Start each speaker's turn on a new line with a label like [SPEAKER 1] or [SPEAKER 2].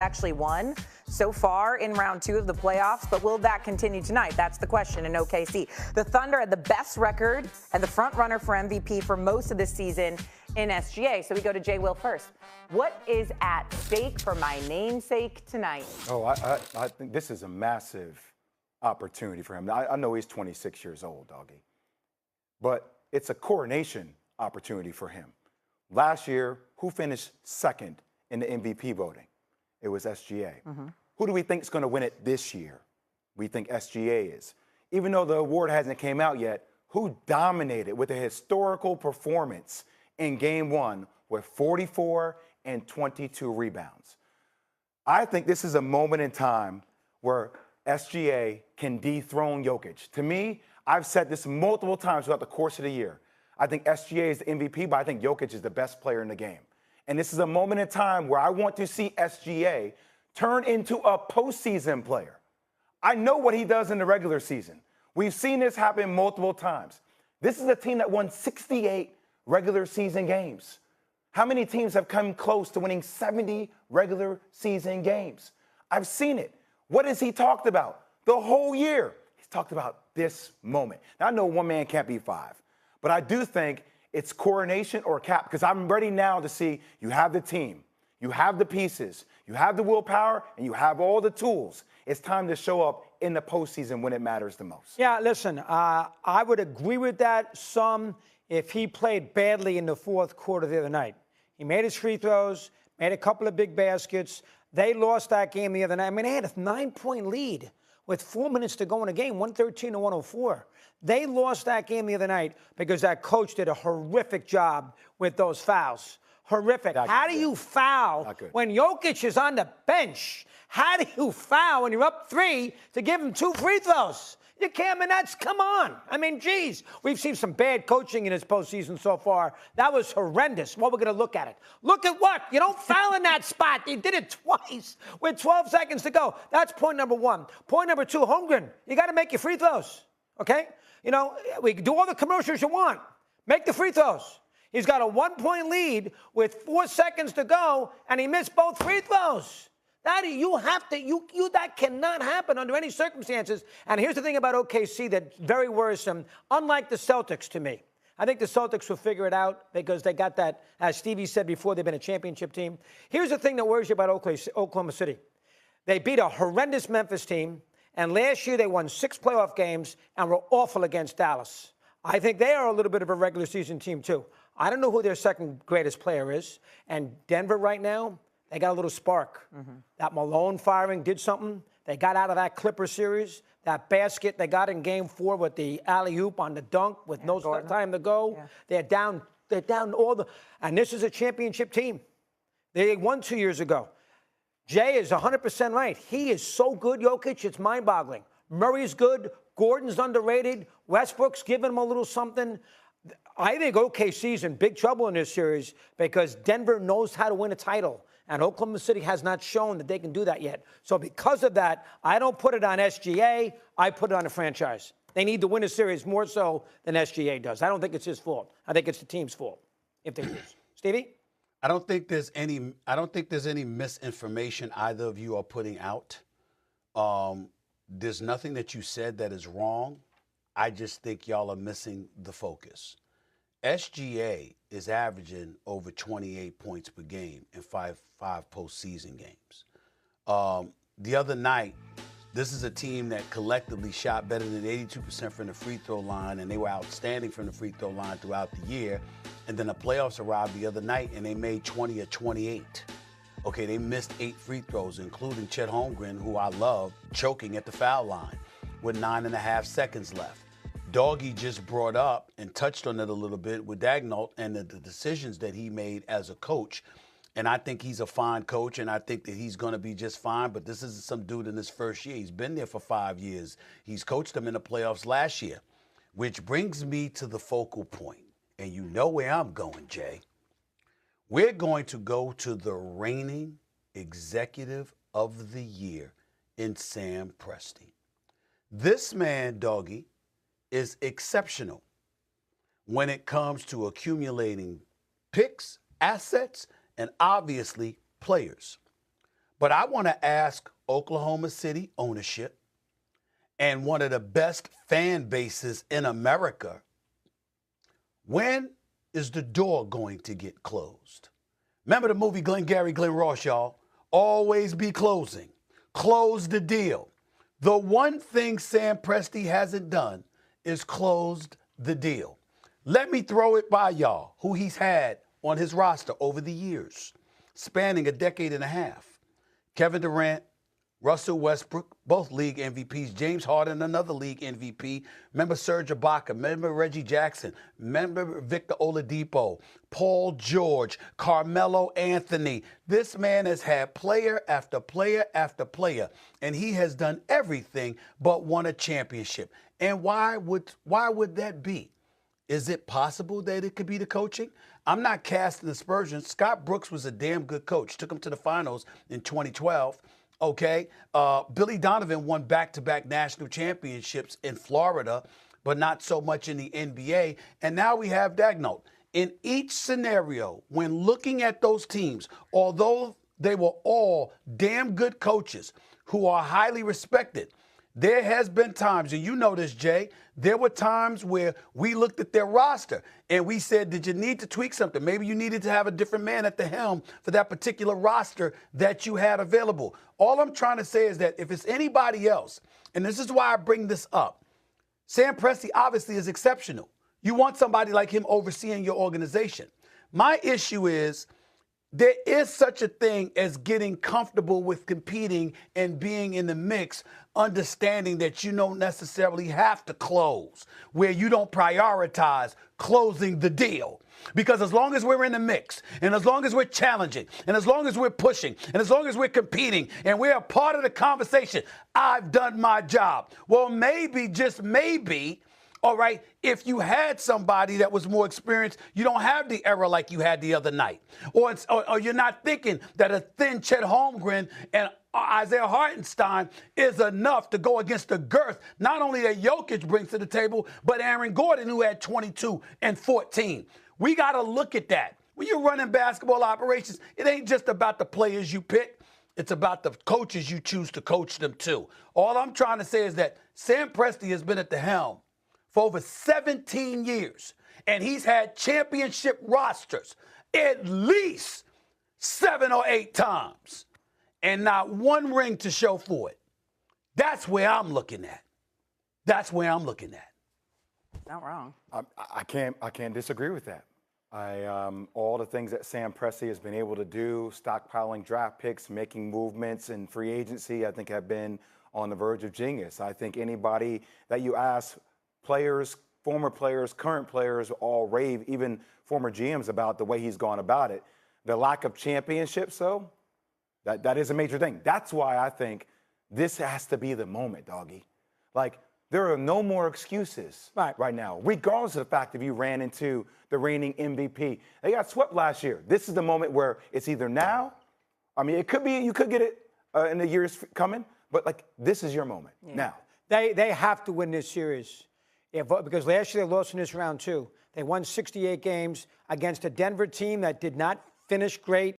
[SPEAKER 1] actually won so far in round 2 of the playoffs, but will that continue tonight? That's the question in OKC. The Thunder had the best record and the front runner for MVP for most of this season in SGA. So we go to Jay Will first. What is at stake for my namesake tonight?
[SPEAKER 2] Oh, I think this is a massive opportunity for him. I know he's 26 years old, doggy, but it's a coronation opportunity for him. Last year, who finished second in the MVP voting? It was SGA. Who do we think is going to win it this year? We think SGA is. Even though the award hasn't came out yet, who dominated with a historical performance in Game 1 with 44 and 22 rebounds? I think this is a moment in time where SGA can dethrone Jokic. To me, I've said this multiple times throughout the course of the year. I think SGA is the MVP, but I think Jokic is the best player in the game. And this is a moment in time where I want to see SGA turn into a postseason player. I know what he does in the regular season. We've seen this happen multiple times. This is a team that won 68 regular season games. How many teams have come close to winning 70 regular season games? I've seen it. What has he talked about the whole year? He's talked about this moment. Now, I know one man can't be five, but I do think it's coronation or cap, because I'm ready now to see you have the team, you have the pieces, you have the willpower, and you have all the tools. It's time to show up in the postseason when it matters the most.
[SPEAKER 3] Yeah, listen, I would agree with that some if he played badly in the fourth quarter the other night. He made his free throws, made a couple of big baskets. They lost that game the other night. I mean, they had a 9-point lead with 4 minutes to go in the game, 113 to 104. They lost that game the other night because that coach did a horrific job with those fouls. Horrific. How do you foul when Jokic is on the bench? How do you foul when you're up 3 to give him 2 free throws? You can't, and that's, come on. I mean, geez, we've seen some bad coaching in this postseason so far. That was horrendous. Well, we're going to look at it. Look at what? You don't foul in that spot. You did it twice with 12 seconds to go. That's point number 1. Point number 2, Holmgren, you got to make your free throws, okay? You know, we can do all the commercials you want. Make the free throws. He's got a 1-point lead with 4 seconds to go, and he missed both free throws. That cannot happen under any circumstances. And here's the thing about OKC that's very worrisome. Unlike the Celtics to me, I think the Celtics will figure it out because they got that, as Stevie said before, they've been a championship team. Here's the thing that worries you about Oklahoma City. They beat a horrendous Memphis team, and last year they won 6 playoff games and were awful against Dallas. I think they are a little bit of a regular season team too. I don't know who their second greatest player is. And Denver right now, they got a little spark. That Malone firing did something. They got out of that Clipper series. That basket they got in Game 4 with the alley-oop on the dunk with no time to go. They're down all the – and this is a championship team. They won 2 years ago. Jay is 100% right. He is so good, Jokic, it's mind-boggling. Murray's good. Gordon's underrated. Westbrook's giving him a little something. I think OKC's in big trouble in this series because Denver knows how to win a title. And Oklahoma City has not shown that they can do that yet. So because of that, I don't put it on SGA. I put it on the franchise. They need to win a series more so than SGA does. I don't think it's his fault. I think it's the team's fault if they lose. Stevie?
[SPEAKER 4] I don't think there's any misinformation either of you are putting out. There's nothing that you said that is wrong. I just think y'all are missing the focus. SGA is averaging over 28 points per game in five postseason games. The other night, this is a team that collectively shot better than 82% from the free throw line, and they were outstanding from the free throw line throughout the year. And then the playoffs arrived the other night, and they made 20 of 28. Okay, they missed 8 free throws, including Chet Holmgren, who I love, choking at the foul line with 9.5 seconds left. Doggy just brought up and touched on it a little bit with Dagnall and the decisions that he made as a coach. And I think he's a fine coach, and I think that he's going to be just fine. But this isn't some dude in his first year. He's been there for 5 years. He's coached them in the playoffs last year, which brings me to the focal point. And you know where I'm going, Jay. We're going to go to the reigning executive of the year in Sam Presti. This man, Doggy, is exceptional when it comes to accumulating picks, assets, and obviously players. But I want to ask Oklahoma City ownership and one of the best fan bases in America, when is the door going to get closed? Remember the movie Glengarry Glen Ross, y'all? Always be closing. Close the deal. The one thing Sam Presti hasn't done is closed the deal. Let me throw it by y'all, who he's had on his roster over the years, spanning a decade and a half. Kevin Durant, Russell Westbrook, both league MVPs. James Harden, another league MVP. Remember Serge Ibaka. Remember Reggie Jackson. Remember Victor Oladipo. Paul George. Carmelo Anthony. This man has had player after player after player, and he has done everything but won a championship. And why would that be? Is it possible that it could be the coaching? I'm not casting aspersions. Scott Brooks was a damn good coach. Took him to the finals in 2012. Okay, Billy Donovan won back-to-back national championships in Florida, but not so much in the NBA. And now we have Daigneault. In each scenario, when looking at those teams, although they were all damn good coaches who are highly respected, there has been times, and you know this, Jay, there were times where we looked at their roster and we said, did you need to tweak something? Maybe you needed to have a different man at the helm for that particular roster that you had available. All I'm trying to say is that if it's anybody else, and this is why I bring this up, Sam Presti obviously is exceptional. You want somebody like him overseeing your organization. My issue is, there is such a thing as getting comfortable with competing and being in the mix, understanding that you don't necessarily have to close, where you don't prioritize closing the deal. Because as long as we're in the mix, and as long as we're challenging, and as long as we're pushing, and as long as we're competing, and we're a part of the conversation, I've done my job. Well, maybe, just maybe, all right, if you had somebody that was more experienced, you don't have the error like you had the other night. Or you're not thinking that a thin Chet Holmgren and Isaiah Hartenstein is enough to go against the girth, not only that Jokic brings to the table, but Aaron Gordon, who had 22 and 14. We got to look at that. When you're running basketball operations, it ain't just about the players you pick. It's about the coaches you choose to coach them to. All I'm trying to say is that Sam Presti has been at the helm for over 17 years, and he's had championship rosters at least 7 or 8 times, and not one ring to show for it. That's where I'm looking at. That's where I'm looking at.
[SPEAKER 1] Not wrong.
[SPEAKER 2] I can't disagree with that. All the things that Sam Presti has been able to do, stockpiling draft picks, making movements in free agency, I think have been on the verge of genius. I think anybody that you ask, players, former players, current players, all rave, even former GMs, about the way he's gone about it. The lack of championships, though, that is a major thing. That's why I think this has to be the moment, doggy. Like, there are no more excuses right now, regardless of the fact that you ran into the reigning MVP. They got swept last year. This is the moment where it's either now, I mean, it could be, you could get it in the years coming, but, like, this is your moment now.
[SPEAKER 3] They have to win this series. Yeah, because last year they lost in this round, too. They won 68 games against a Denver team that did not finish great.